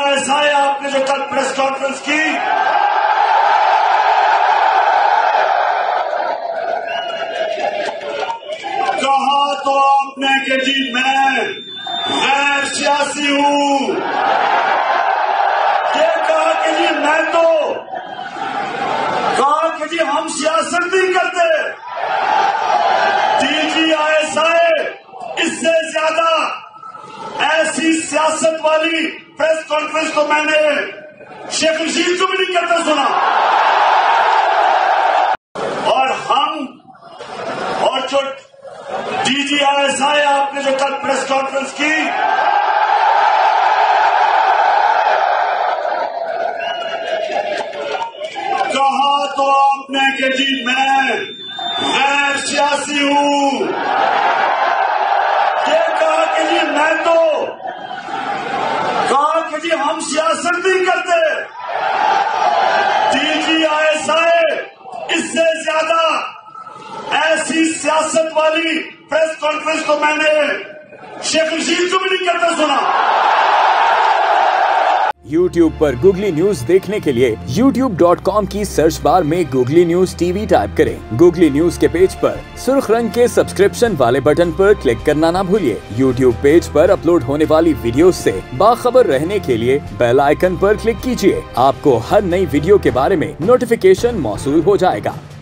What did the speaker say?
ISI आपने जो कल प्रेस कॉन्फ्रेंस की, कहा तो आपने कि जी मैं गैर सियासी हूं, ये कहा कि जी मैं तो, कहा कि जी हम सियासत नहीं करते। डीजी आईएसआई इससे ज्यादा ऐसी सियासत वाली प्रेस कॉन्फ्रेंस तो मैंने शेख रशीद को भी नहीं करते सुना। और जो डीजी आईएसआई आपने जो कल प्रेस कॉन्फ्रेंस की, कहा तो आपने कि जी मैं गैर सियासी हूं, ये कहा कि जी मैं तो, कहा कि जी हम सियासत नहीं करते। डीजी आईएसआई इससे ज्यादा ऐसी सियासत वाली प्रेस कॉन्फ्रेंस तो मैंने शेख रशीद को भी नहीं करते सुना। YouTube पर गूगली न्यूज देखने के लिए youtube.com की सर्च बार में गूगली न्यूज टीवी टाइप करें। गूगली न्यूज के पेज पर सुर्ख रंग के सब्सक्रिप्शन वाले बटन पर क्लिक करना ना भूलिए। YouTube पेज पर अपलोड होने वाली वीडियो से बाखबर रहने के लिए बेल आइकन पर क्लिक कीजिए। आपको हर नई वीडियो के बारे में नोटिफिकेशन मौसूल हो जाएगा।